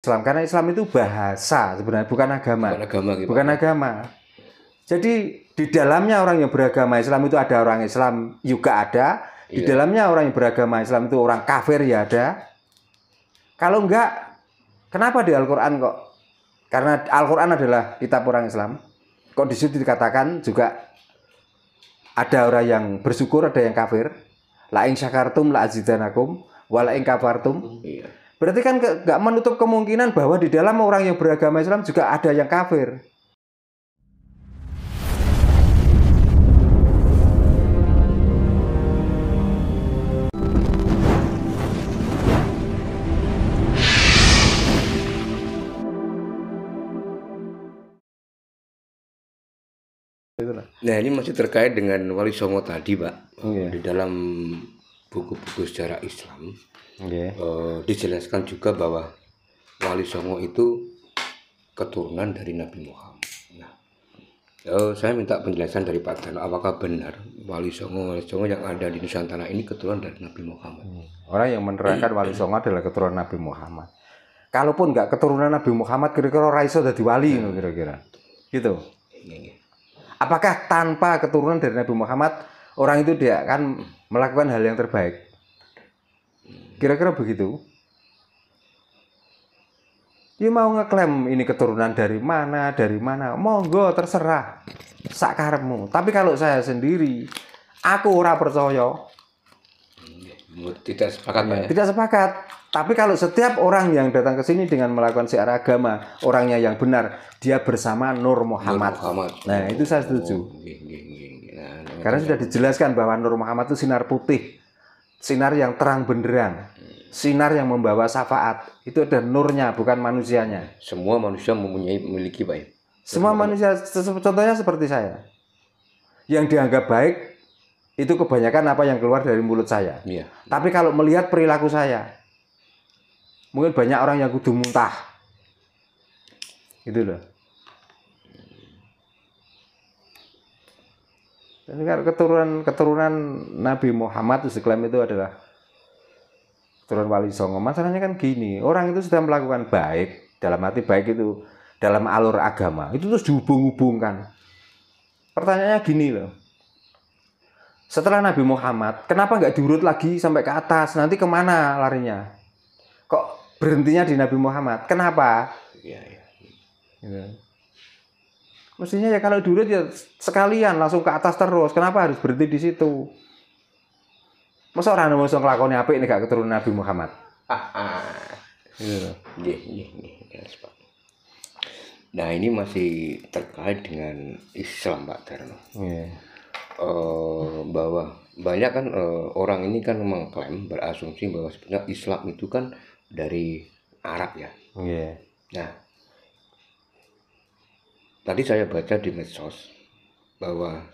Islam, karena Islam itu bahasa sebenarnya, bukan agama. Bukan agama gitu. Bukan agama. Jadi di dalamnya orang yang beragama Islam itu ada orang Islam juga ada. Di dalamnya orang yang beragama Islam itu orang kafir ya ada. Kalau enggak, kenapa di Al-Quran kok? Karena Al-Quran adalah kitab orang Islam. Kok di situ dikatakan juga ada orang yang bersyukur, ada yang kafir. La in syakartum la azidanakum wa la in kafartum. Berarti kan nggak menutup kemungkinan bahwa di dalam orang yang beragama Islam juga ada yang kafir. Nah, ini masih terkait dengan Wali Songo tadi, Pak. Di dalam buku-buku sejarah Islam dijelaskan juga bahwa Wali Songo itu keturunan dari Nabi Muhammad. Nah, saya minta penjelasan dari Pak Dano, apakah benar Wali Songo yang ada di Nusantara ini keturunan dari Nabi Muhammad? Orang yang menerangkan Wali Songo adalah keturunan Nabi Muhammad. Kalaupun nggak keturunan Nabi Muhammad, kira-kira raiso jadi wali, kira-kira gitu. Apakah tanpa keturunan dari Nabi Muhammad orang itu dia akan melakukan hal yang terbaik? Kira-kira begitu. Dia mau ngeklaim ini keturunan dari mana, monggo terserah, sakarepmu. Tapi kalau saya sendiri, aku ora percaya. Tidak sepakat, Pak ya? Tidak sepakat. Tapi kalau setiap orang yang datang ke sini dengan melakukan syiar agama, orangnya yang benar, dia bersama Nur Muhammad. Nah, itu saya setuju. Karena sudah dijelaskan bahwa Nur Muhammad itu sinar putih, sinar yang terang benderang, sinar yang membawa syafaat. Itu ada nurnya, bukan manusianya. Semua manusia memiliki, Pak ya? Semua manusia, contohnya seperti saya. Yang dianggap baik, itu kebanyakan apa yang keluar dari mulut saya. Tapi kalau melihat perilaku saya, mungkin banyak orang yang kudu muntah. Gitu loh. Jadi kan keturunan Nabi Muhammad diklaim itu adalah keturunan Wali Songo. Masalahnya kan gini, orang itu sudah melakukan baik, dalam arti baik itu dalam alur agama, itu terus dihubung-hubungkan. Pertanyaannya gini loh. Setelah Nabi Muhammad, kenapa nggak diurut lagi sampai ke atas? Nanti kemana larinya? Kok berhentinya di Nabi Muhammad? Kenapa? Gitu. Mestinya ya kalau diurut ya sekalian langsung ke atas terus. Kenapa harus berhenti di situ? Masa orang mau ngelakoni apik ini gak keturunan Nabi Muhammad? Nah, ini masih terkait dengan Islam, Pak Darno. Bahwa banyak kan orang ini kan mengklaim, berasumsi bahwa sebenarnya Islam itu kan dari Arab ya. Nah, tadi saya baca di medsos bahwa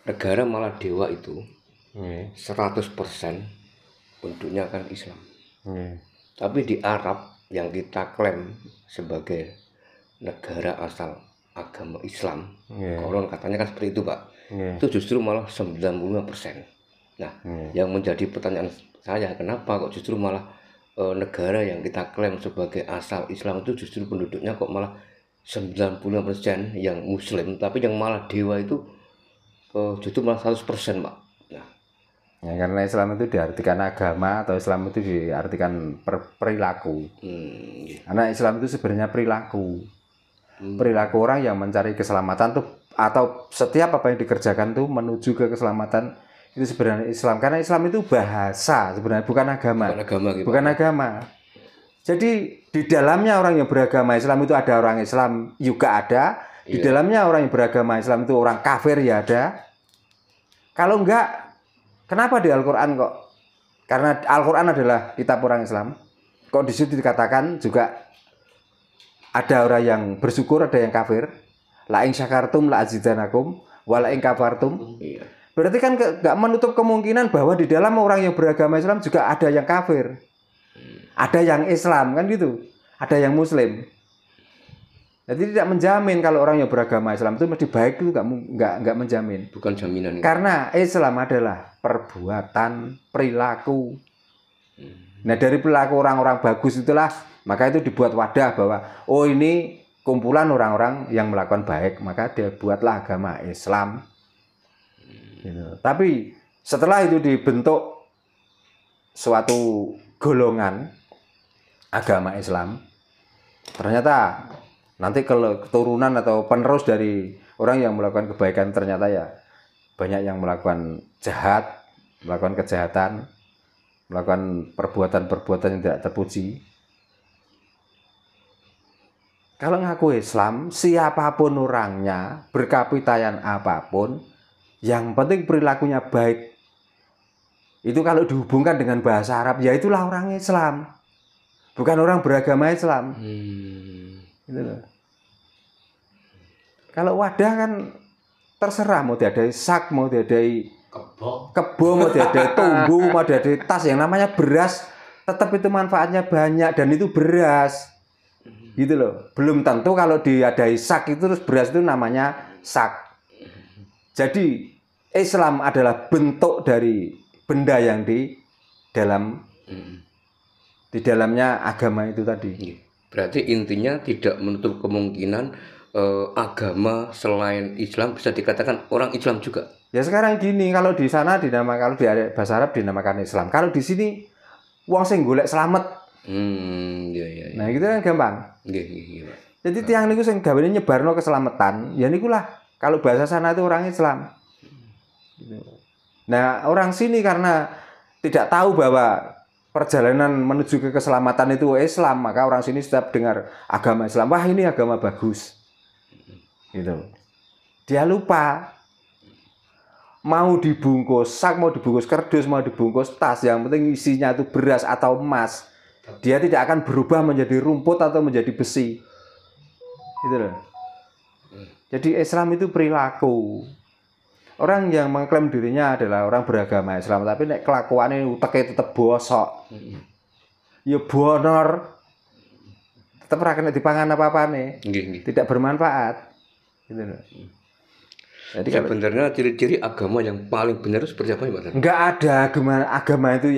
negara Maladewa itu 100% penduduknya kan Islam. Tapi di Arab yang kita klaim sebagai negara asal agama Islam, konon katanya kan seperti itu, Pak. Itu justru malah 95%. Nah, yang menjadi pertanyaan saya, kenapa kok justru malah negara yang kita klaim sebagai asal Islam itu justru penduduknya kok malah 95% yang Muslim, tapi yang malah dewa itu justru malah 100%, Pak. Nah, ya, karena Islam itu diartikan agama atau Islam itu diartikan perilaku. Karena Islam itu sebenarnya perilaku. Perilaku orang yang mencari keselamatan tuh, atau setiap apa yang dikerjakan tuh menuju ke keselamatan, itu sebenarnya Islam. Karena Islam itu bahasa sebenarnya, bukan agama. Bukan agama. Jadi di dalamnya orang yang beragama Islam itu ada orang Islam juga ada. Di dalamnya orang yang beragama Islam itu orang kafir ya ada. Kalau enggak, kenapa di Al-Quran kok? Karena Al-Quran adalah kitab orang Islam. Kok di situ dikatakan juga ada orang yang bersyukur, ada yang kafir. La in syakartum la azidanakum wa la in kafartum. Berarti kan nggak menutup kemungkinan bahwa di dalam orang yang beragama Islam juga ada yang kafir. Ada yang Islam kan gitu. Ada yang Muslim. Jadi tidak menjamin kalau orang yang beragama Islam itu mesti baik, itu nggak menjamin. Bukan jaminan. Karena Islam adalah perbuatan, perilaku. Nah, dari perilaku orang-orang bagus itulah Maka itu dibuat wadah bahwa oh ini kumpulan orang-orang yang melakukan baik, maka dia buatlah agama Islam. Gitu. Tapi setelah itu dibentuk suatu golongan agama Islam, ternyata nanti kalau keturunan atau penerus dari orang yang melakukan kebaikan ternyata ya banyak yang melakukan jahat, melakukan kejahatan, melakukan perbuatan-perbuatan yang tidak terpuji. Kalau ngaku Islam, siapapun orangnya, berkapitayan apapun, yang penting perilakunya baik. Itu kalau dihubungkan dengan bahasa Arab, ya itulah orang Islam. Bukan orang beragama Islam. Gitu loh. Kalau wadah kan terserah, mau diadai sak, mau diadai kebo, mau diadai tumbuh, mau diadai tas. Yang namanya beras, tetap itu manfaatnya banyak, dan itu beras. Gitu loh. Belum tentu kalau diadai sak itu terus beras itu namanya sak. Jadi Islam adalah bentuk dari benda yang di dalamnya agama itu tadi. Berarti intinya tidak menutup kemungkinan agama selain Islam bisa dikatakan orang Islam juga. Ya sekarang gini, kalau di sana dinamakan, kalau di bahasa Arab dinamakan Islam. Kalau di sini wong sing golek slamet. Iya. Nah, gitu kan gampang. Iya. Jadi tiang niku sing gawene nyebarno keselamatan, ya nikulah kalau bahasa sana itu orang Islam. Gitu. Nah, orang sini karena tidak tahu bahwa perjalanan menuju ke keselamatan itu Islam, maka orang sini setiap dengar agama Islam, wah ini agama bagus. Gitu. Dia lupa mau dibungkus sak, mau dibungkus kardus, mau dibungkus tas, yang penting isinya itu beras atau emas. Dia tidak akan berubah menjadi rumput atau menjadi besi. Gitu loh. Jadi Islam itu perilaku. Orang yang mengklaim dirinya adalah orang beragama Islam, tapi nek kelakuannya uteke tetep bosok. Ya bonor. Tetep ora kena dipangan apa-apane. Tidak bermanfaat. Gitu loh. Jadi sebenarnya ciri-ciri agama yang paling benar itu seperti apa ya, Pak? Enggak ada agama itu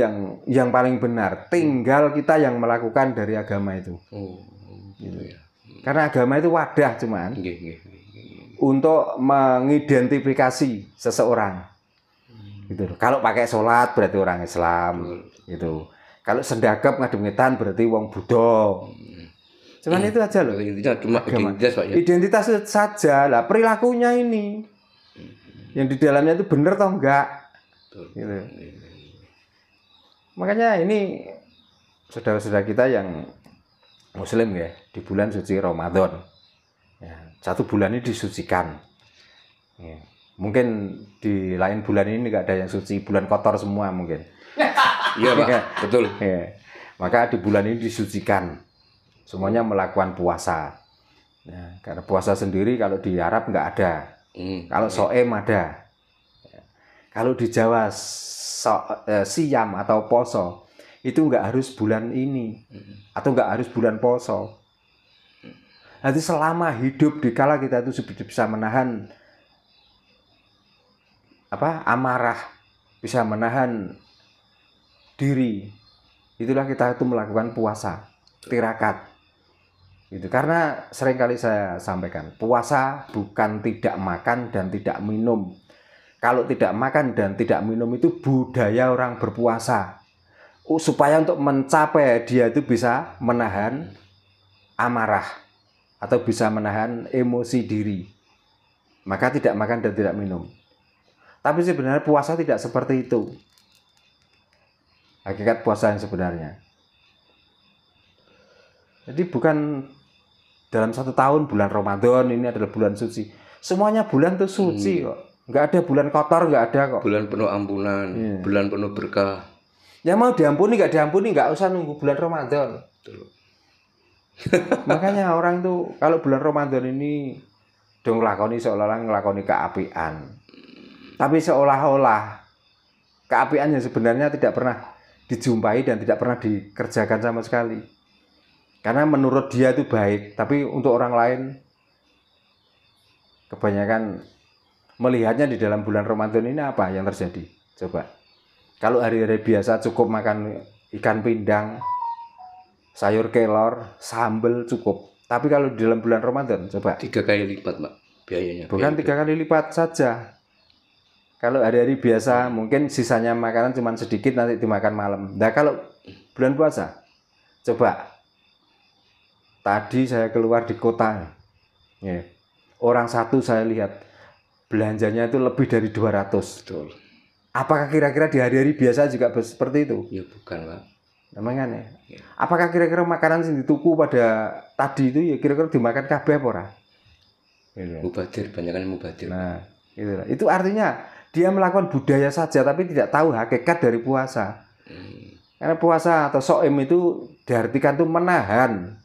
yang paling benar. Tinggal kita yang melakukan dari agama itu. Gitu ya. Karena agama itu wadah cuman. Untuk mengidentifikasi seseorang. Gitu. Kalau pakai sholat berarti orang Islam. Gitu. Kalau sendagap ngadem-ngedan berarti wong Buddha. Cuman itu aja loh. Intinya cuma identitas, Pak, ya. Identitas saja lah, perilakunya ini. Yang di dalamnya itu benar atau enggak? Gitu. Makanya ini saudara-saudara kita yang Muslim ya, di bulan suci Ramadan. Ya, 1 bulan ini disucikan. Ya. Mungkin di lain bulan ini enggak ada yang suci, bulan kotor semua mungkin. Iya, Pak. Betul. Ya. Maka di bulan ini disucikan. Semuanya melakukan puasa. Ya, karena puasa sendiri kalau di Arab enggak ada. Kalau soem ada. Kalau di Jawa siam atau poso itu enggak harus bulan ini atau enggak harus bulan poso. Nanti selama hidup dikala kita itu bisa menahan amarah, bisa menahan diri, itulah kita itu melakukan puasa, tirakat. Gitu. Karena seringkali saya sampaikan, puasa bukan tidak makan dan tidak minum. Kalau tidak makan dan tidak minum itu budaya orang berpuasa. Supaya untuk mencapai dia itu bisa menahan amarah atau bisa menahan emosi diri. Maka tidak makan dan tidak minum. Tapi sebenarnya puasa tidak seperti itu. Hakikat puasa yang sebenarnya. Jadi bukan dalam 1 tahun bulan Ramadan ini adalah bulan suci. Semuanya bulan itu suci kok. Enggak ada bulan kotor, enggak ada kok. Bulan penuh ampunan, bulan penuh berkah. Ya mau diampuni, enggak usah nunggu bulan Ramadan. Betul. Makanya orang tuh kalau bulan Ramadan ini dong nglakoni seolah-olah nglakoni keapian. Tapi seolah-olah keapian yang sebenarnya tidak pernah dijumpai dan tidak pernah dikerjakan sama sekali. Karena menurut dia itu baik, tapi untuk orang lain kebanyakan melihatnya di dalam bulan Ramadan ini apa yang terjadi? Coba. Kalau hari-hari biasa cukup makan ikan pindang, sayur kelor, sambel cukup. Tapi kalau di dalam bulan Ramadan, coba 3 kali lipat, Pak, biayanya. Bukan 3 kali lipat saja. Kalau hari-hari biasa mungkin sisanya makanan cuma sedikit nanti dimakan malam. Nah kalau bulan puasa, coba tadi saya keluar di kota, ya. Orang satu saya lihat belanjanya itu lebih dari 200. Betul. Apakah kira-kira di hari-hari biasa juga seperti itu? Ya bukan, Pak. Namanya ya. Apakah kira-kira makanan yang dituku pada tadi itu ya kira-kira dimakan kabeh apa ora? Mubadir, banyakan mubadir. Nah, itu artinya dia melakukan budaya saja tapi tidak tahu hakikat dari puasa. Karena puasa atau shaum itu diartikan tuh menahan.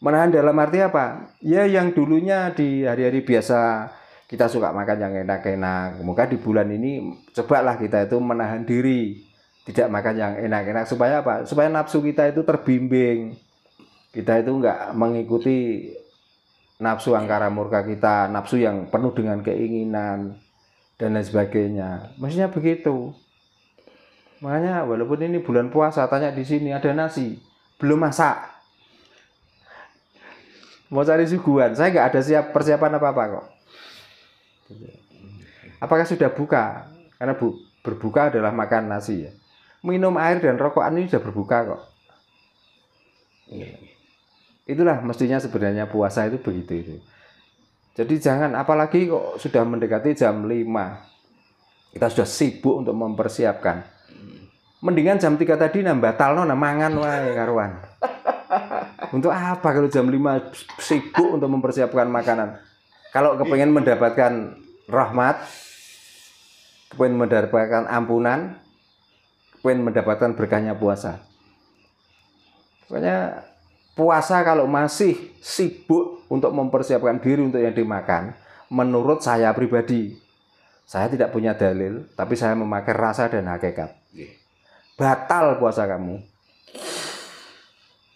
Menahan dalam arti apa? Ya yang dulunya di hari-hari biasa kita suka makan yang enak-enak. Semoga di bulan ini cobalah kita itu menahan diri, tidak makan yang enak-enak supaya apa? Supaya nafsu kita itu terbimbing. Kita itu enggak mengikuti nafsu angkara murka kita, nafsu yang penuh dengan keinginan dan lain sebagainya. Maksudnya begitu. Makanya walaupun ini bulan puasa, tanya di sini ada nasi, belum masak. Mau cari suguhan, saya nggak ada persiapan apa-apa kok. Apakah sudah buka? Karena berbuka adalah makan nasi ya. Minum air dan rokokan ini sudah berbuka kok. Itulah mestinya sebenarnya puasa itu begitu itu. Jadi jangan, apalagi kok sudah mendekati jam 5. Kita sudah sibuk untuk mempersiapkan. Mendingan jam 3 tadi batalno mangan wae karuan. Untuk apa kalau jam 5 sibuk untuk mempersiapkan makanan? Kalau kepengen mendapatkan rahmat, kepengen mendapatkan ampunan, kepengen mendapatkan berkahnya puasa. Pokoknya puasa kalau masih sibuk untuk mempersiapkan diri untuk yang dimakan, menurut saya pribadi, saya tidak punya dalil, tapi saya memakai rasa dan hakikat. Batal puasa kamu.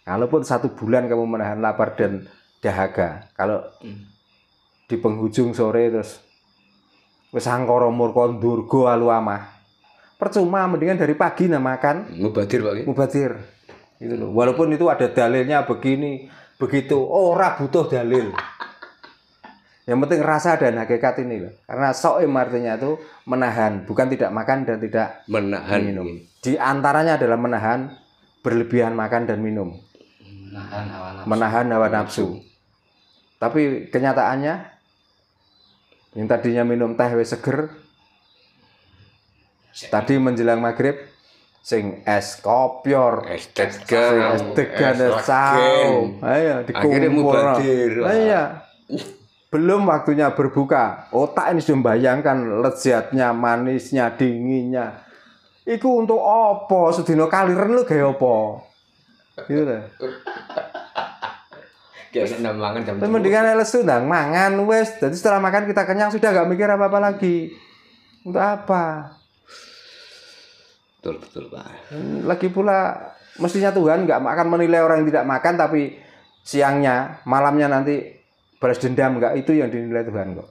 Kalaupun 1 bulan kamu menahan lapar dan dahaga, kalau di penghujung sore terus wis angkara murka ndurga alu amah, percuma, mendingan dari pagi makan. Mubadir, Pak. Mubadir. Gitu loh. Walaupun itu ada dalilnya begini, begitu, ora butuh dalil. Yang penting rasa dan hakikat ini loh. Karena shaum artinya itu menahan, bukan tidak makan dan tidak menahan minum. Di antaranya adalah menahan berlebihan makan dan minum. Menahan hawa nafsu. Tapi kenyataannya yang tadinya minum teh wis seger, tadi menjelang maghrib sing es kopior, es degan, saung, ayo dikumpul. Iya. Belum waktunya berbuka, otak ini sudah membayangkan lezatnya, manisnya, dinginnya. Iku untuk apa? Sedina kaliren lu gawe apa? Gitu lah. Kayak enak mangan jam 10. Mendingan lesu ndang mangan wes. Jadi setelah makan kita kenyang sudah nggak mikir apa-apa lagi. Untuk apa? Betul, Pak. Lagi pula mestinya Tuhan nggak akan menilai orang yang tidak makan, tapi siangnya, malamnya nanti balas dendam, nggak itu yang dinilai Tuhan kok.